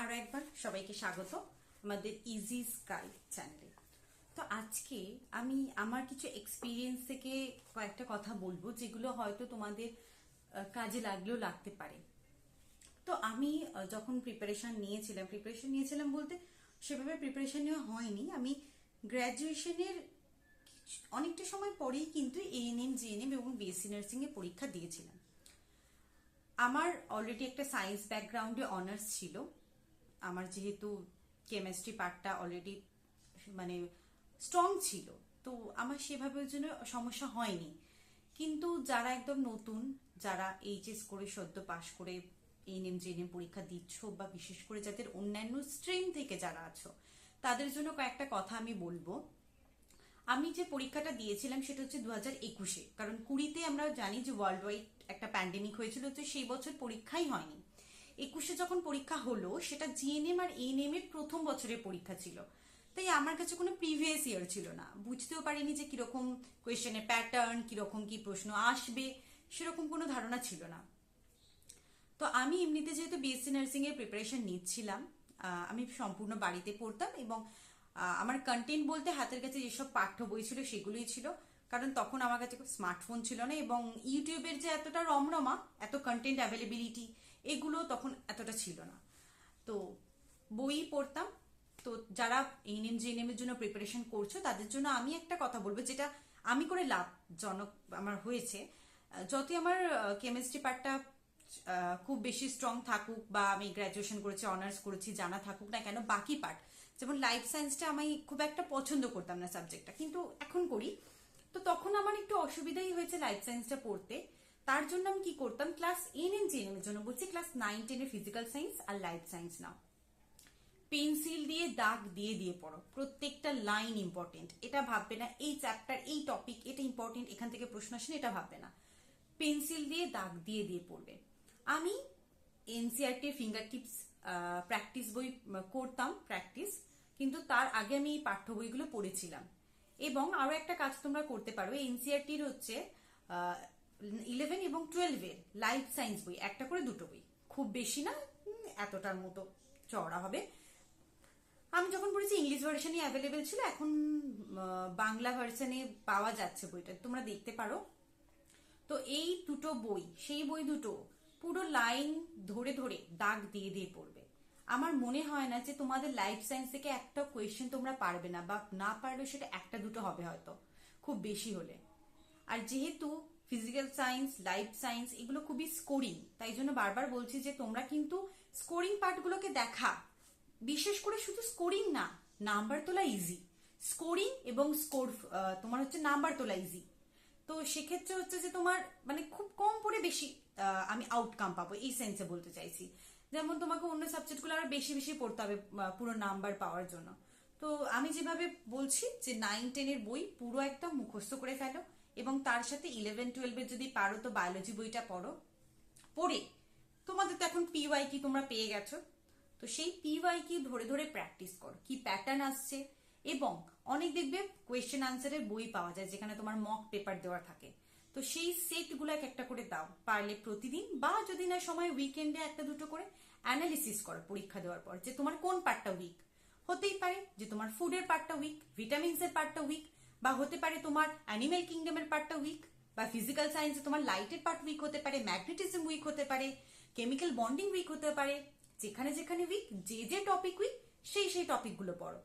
আরো একবার সবাইকে স্বাগত আমাদের ইজি স্কাই চ্যানেলে। তো আজকে আমি আমার কিছু এক্সপিরিয়েন্স থেকে কয়েকটা কথা বলবো যেগুলো হয়তো তোমাদের কাজে লাগলেও লাগতে পারে। তো আমি যখন প্রিপারেশন নিয়েছিলাম বলতে সেভাবে প্রিপারেশন নেওয়া হয়নি। আমি গ্র্যাজুয়েশনের অনেকটা সময় পরেই কিন্তু এএনএম জিএনএম এবং বিএসসি নার্সিং এ পরীক্ষা দিয়েছিলাম। আমার অলরেডি একটা সায়েন্স ব্যাকগ্রাউন্ডে অনার্স ছিল। আমার যেহেতু কেমিস্ট্রি পার্টটা অলরেডি মানে স্ট্রং ছিল, তো আমার সেভাবে ওই জন্য সমস্যা হয়নি। কিন্তু যারা একদম নতুন, যারা এইচএস করে সদ্য পাশ করে এএনএম জিএনএম পরীক্ষা দিচ্ছ, বা বিশেষ করে যাদের অন্যান্য স্ট্রিম থেকে যারা আছো, তাদের জন্য কয়েকটা কথা আমি বলবো। আমি যে পরীক্ষাটা দিয়েছিলাম সেটা হচ্ছে 2021-এ, কারণ 20-তে আমরা জানি যে ওয়ার্ল্ড ওয়াইড একটা প্যান্ডেমিক হয়েছিল, তো সেই বছর পরীক্ষাই হয়নি। 21-এ যখন পরীক্ষা হলো সেটা জিএনএম আর এএনএম এর প্রথম বছরের পরীক্ষা ছিল, তাই আমার কাছে কোনো প্রিভিয়াস ইয়ার ছিল না, বুঝতেও পারিনি যে কিরকম কোয়েশ্চেনের প্যাটার্ন, কিরকম কি প্রশ্ন আসবে, সেরকম কোনো ধারণা ছিল না। তো আমি এমনিতে যেহেতু বিএসসি নার্সিং এর প্রিপারেশন নিচ্ছিলাম, আমি সম্পূর্ণ বাড়িতে পড়তাম এবং আমার কন্টেন্ট বলতে হাতের কাছে যেসব পাঠ্য বই ছিল সেগুলোই ছিল, কারণ তখন আমার কাছে স্মার্টফোন ছিল না এবং ইউটিউবের যে এতটা রমরমা, এত কন্টেন্ট অ্যাভেলেবিলিটি, এগুলো তখন এতটা ছিল না। তো বই পড়তাম। তো যারা এএনএম জিএনএম এর জন্য প্রিপারেশন করছো তাদের জন্য আমি একটা কথা বলবো, যেটা আমি করে লাভজনক আমার হয়েছে। যতই আমার কেমিস্ট্রি পার্টটা খুব বেশি স্ট্রং থাকুক, বা আমি গ্র্যাজুয়েশন করেছি, অনার্স করেছি, জানা থাকুক না কেন, বাকি পার্ট যেমন লাইফ সায়েন্সটা আমি খুব একটা পছন্দ করতাম না সাবজেক্টটা, কিন্তু এখন করি। তো তখন আমার একটু অসুবিধাই হয়েছে লাইফ সায়েন্সটা পড়তে। তার জন্য আমি কি করতাম, ক্লাস এএনএম জিএনএম এর জন্য বলছি, ক্লাস 9-10 এর ফিজিক্যাল সায়েন্স আর লাইফ সায়েন্স নাও, পেন্সিল দিয়ে দাগ দিয়ে দিয়ে পড়ো, প্রত্যেকটা লাইন ইম্পর্টেন্ট, এটা ভাববে না এই চ্যাপ্টার এই টপিক এটা ইম্পর্টেন্ট এখান থেকে প্রশ্ন আসে, এটা ভাববে না, পেন্সিল দিয়ে দাগ দিয়ে দিয়ে পড়বে। আমি এনসিআরটি ফিঙ্গার টিপস প্র্যাকটিস বই করতাম প্র্যাকটিস, কিন্তু তার আগে আমি এই পাঠ্য বইগুলো পড়েছিলাম। এবং আরো একটা কাজ তোমরা করতে পারো, এনসিআরটির হচ্ছে 11 এবং 12-এর লাইফ সায়েন্স বই, একটা করে দুটো বই, খুব বেশি না, এতটার মতো চওড়া হবে। আমি যখন পড়েছি ইংলিশ ভার্সনই অ্যাভেলেবেল ছিল, এখন বাংলা ভার্সনে পাওয়া যাচ্ছে বইটা, তোমরা দেখতে পারো। তো এই দুটো বই, সেই বই দুটো পুরো লাইন ধরে ধরে দাগ দিয়ে দিয়ে পড়বে। আমার মনে হয় না যে তোমাদের লাইফ সায়েন্স থেকে একটা কোয়েশ্চেন তোমরা পারবে না, বা না পারলেও সেটা একটা দুটো হবে হয়তো, খুব বেশি হলে। আর যেহেতু ফিজিক্যাল সায়েন্স, লাইফ সায়েন্স এগুলো খুবই স্কোরিং, তাই জন্য বারবার বলছি যে তোমরা কিন্তু স্কোরিং পার্টগুলোকে দেখা। বিশেষ করে শুধু স্কোরিং না, নাম্বার তোলা ইজি, স্কোরিং এবং স্কোর তোমার হচ্ছে নাম্বার তোলা ইজি। তো সেক্ষেত্রে হচ্ছে যে তোমার মানে খুব কম পড়ে বেশি আমি আউটকাম পাবো, এই সেন্সে বলতে চাইছি। যেমন তোমাকে অন্য সাবজেক্টগুলো আরো বেশি বেশি পড়তে হবে পুরো নাম্বার পাওয়ার জন্য। তো আমি যেভাবে বলছি যে 9-10 এর বই পুরো একদম মুখস্থ করে ফেলো, এবং তার সাথে 11-12 এর যদি পারো তো বায়োলজি বইটা পড়ো। পড়ে তোমাদের তো এখন পিওয়াই কি তোমরা পেয়ে গেছো, তো সেই পিওয়াই কি ধরে ধরে প্র্যাকটিস করো, কি প্যাটার্ন আসছে। এবং অনেক দেখবে কোয়েশ্চেন আনসারের বই পাওয়া যায় যেখানে তোমার মক পেপার দেওয়া থাকে, তো সেই সেটগুলো এক একটা করে দাও পারলে প্রতিদিন, বা যদি না সময় উইকেন্ডে একটা দুটো করে অ্যানালিসিস করো পরীক্ষা দেওয়ার পর, যে তোমার কোন পার্টটা উইক। হতেই পারে যে তোমার ফুডের পার্টটা উইক, ভিটামিনস এর পার্টটা উইক, বা হতে পারে তোমার অ্যানিমেল কিংডমের পার্টটা উইক, বা ফিজিক্যাল সায়েন্সে তোমার লাইটের পার্ট উইক হতে পারে, ম্যাগনেটিজম উইক হতে পারে, কেমিক্যাল বন্ডিং উইক হতে পারে। যেখানে যেখানে উইক, যে যে টপিক উইক, সেই সেই টপিকগুলো পড়ো।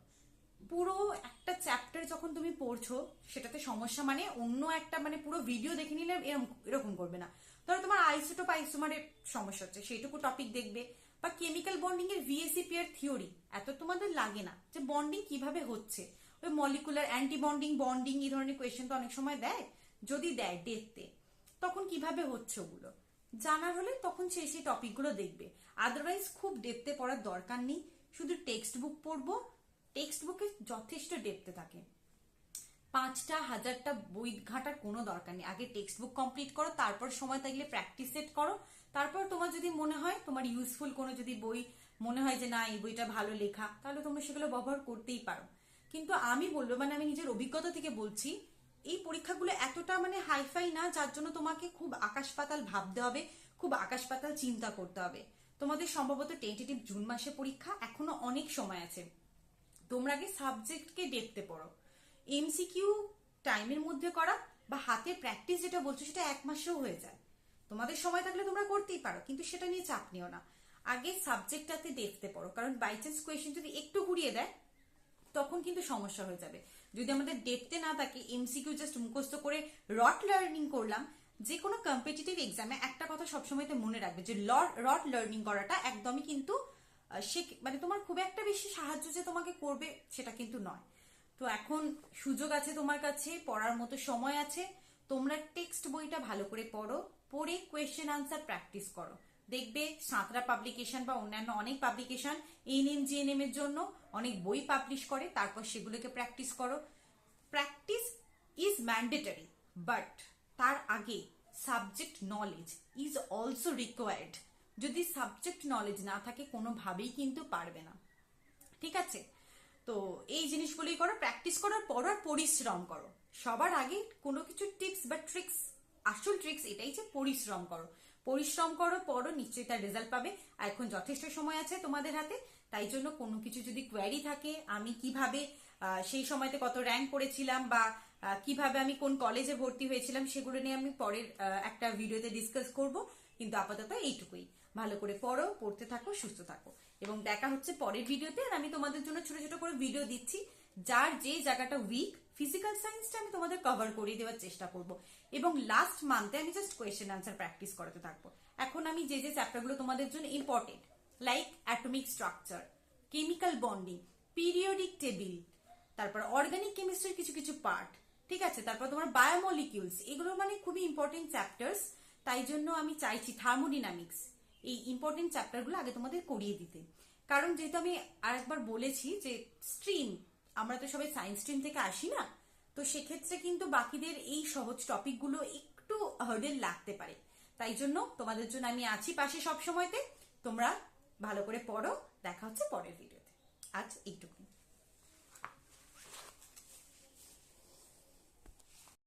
পুরো একটা চ্যাপ্টার যখন তুমি পড়ছো সেটাতে সমস্যা মানে অন্য একটা মানে পুরো ভিডিও দেখে নিলে এরকম এরকম করবে না। ধরো তোমার আইসোটোপ আইসোমারের সমস্যা হচ্ছে, সেইটুকু টপিক দেখবে। বা কেমিক্যাল বন্ডিং এর ভিএসিপি এর থিওরি, এত তোমাদের লাগে না যে বন্ডিং কিভাবে হচ্ছে, ওই মলিকুলার অ্যান্টি বন্ডিং বন্ডিং এই ধরনের কোয়েশ্চেন তো অনেক সময় দেয়, যদি দেয় দেখতে, তখন কিভাবে হচ্ছে ওগুলো জানার হলে তখন সেই সেই টপিকগুলো দেখবে। আদারওয়াইজ খুব ডেপথে পড়ার দরকার নেই, শুধু টেক্সট বুক পড়বো। টেক্সট বুকে যথেষ্ট ডেপথে থাকে, 5টা 1000টা বই ঘাটার কোনো দরকার নেই। আগে টেক্সট বুক কমপ্লিট করো, তারপর সময় থাকলে প্র্যাকটিস সেট করো। তারপর তোমার যদি মনে হয় তোমার ইউজফুল কোনো যদি বই মনে হয় যে না এই বইটা ভালো লেখা, তাহলে তোমরা সেগুলো ব্যবহার করতেই পারো। কিন্তু আমি বলবো, মানে আমি নিজের অভিজ্ঞতা থেকে বলছি, এই পরীক্ষাগুলো এতটা মানে হাইফাই না যার জন্য তোমাকে খুব আকাশ পাতাল ভাবতে হবে, খুব আকাশ পাতাল চিন্তা করতে হবে। তোমাদের সম্ভবত টেন্টেটিভ জুন মাসে পরীক্ষা, এখনো অনেক সময় আছে। তোমরা আগে সাবজেক্টকে দেখতে পড়ো। এমসিকিউ টাইমের মধ্যে করা বা হাতের প্র্যাকটিস যেটা বলছো সেটা 1 মাসেও হয়ে যায়। তোমাদের সময় থাকলে তোমরা করতেই পারো, কিন্তু সেটা নিয়ে চাপ নিও না। আগে সাবজেক্টটাতে দেখতে পড়ো, কারণ বাই চান্স কোয়েশ্চেন যদি একটু ঘুরিয়ে দেয় তখন কিন্তু সমস্যা হয়ে যাবে। যদি আমাদের ডেপথে না থাকে, এমসিকিউ জাস্ট মুখস্থ করে রট লার্নিং করলাম, যে কোনো কম্পিটিটিভ এক্সামে একটা কথা সবসময় তো মনে রাখবে যে রট লার্নিং করাটা একদমই কিন্তু মানে তোমার খুব একটা বেশি সাহায্য যে তোমাকে করবে সেটা কিন্তু নয়। তো এখন সুযোগ আছে তোমার কাছে, পড়ার মতো সময় আছে, তোমরা টেক্সট বইটা ভালো করে পড়ো, পড়ে কোয়েশ্চেন আনসার প্র্যাকটিস করো। দেখবে সাঁতরা পাবলিকেশন বা অন্যান্য অনেক পাবলিকেশন এএনএম জিএনএম এর জন্য অনেক বই পাবলিশ করে, তারপর সেগুলোকে প্র্যাকটিস করো। প্র্যাকটিস ইজ ম্যান্ডেটরি, বাট তার আগে subject knowledge is also required. যদি সাবজেক্ট নলেজ না থাকে কোনোভাবেই কিন্তু পারবে না, ঠিক আছে? তো এই জিনিসগুলোই করো, প্র্যাকটিস করার পর আর পরিশ্রম করো। সবার আগে কোনো কিছু টিপস বা ট্রিক্স, আসল ট্রিক্স এটাই যে পরিশ্রম করো। পরিশ্রম করো, পড়ো, নিশ্চয়ই তার রেজাল্ট পাবে। আর এখন যথেষ্ট সময় আছে তোমাদের হাতে, তাই জন্য কোনো কিছু যদি কোয়ারি থাকে, আমি কিভাবে সেই সময়তে কত র্যাঙ্ক করেছিলাম বা কিভাবে আমি কোন কলেজে ভর্তি হয়েছিলাম সেগুলো নিয়ে আমি পরের একটা ভিডিওতে ডিসকাস করব। কিন্তু আপাতত এইটুকুই, ভালো করে পড়ো, পড়তে থাকো, সুস্থ থাকো, এবং দেখা হচ্ছে পরের ভিডিওতে। আর আমি তোমাদের জন্য ছোট ছোট করে ভিডিও দিচ্ছি, যার যে জায়গাটা উইক, ফিজিক্যাল সায়েন্সটা আমি তোমাদের কভার করে দেওয়ার চেষ্টা করব, এবং লাস্ট মান্থে আমি জাস্ট কোয়েশ্চেন আনসার প্র্যাকটিস করাতে থাকবো। এখন আমি যে যে চ্যাপ্টারগুলো তোমাদের জন্য important, like atomic structure, chemical bonding, periodic table, তারপর অর্গানিক কেমিস্ট্রির কিছু কিছু পার্ট, ঠিক আছে, তারপর তোমার বায়োমলিকিউলস, এগুলো মানে খুবই ইম্পর্টেন্ট চ্যাপ্টার্স। তাই জন্য আমি চাইছি থার্মোডিনামিক্স, এই ইম্পর্টেন্ট চ্যাপ্টারগুলো আগে তোমাদের করিয়ে দিতে। কারণ যেহেতু আমি আরেকবার বলেছি যে স্ট্রিম, আমরা তো সবাই সায়েন্স স্ট্রিম থেকে আসি না, তো সেক্ষেত্রে কিন্তু বাকিদের এই সহজ টপিকগুলো একটু হার্ডেল লাগতে পারে। তাই জন্য তোমাদের জন্য আমি আছি পাশে সব সময়তে। তোমরা ভালো করে পড়ো, দেখা হচ্ছে পরের ভিডিওতে। আজ এইটুকু।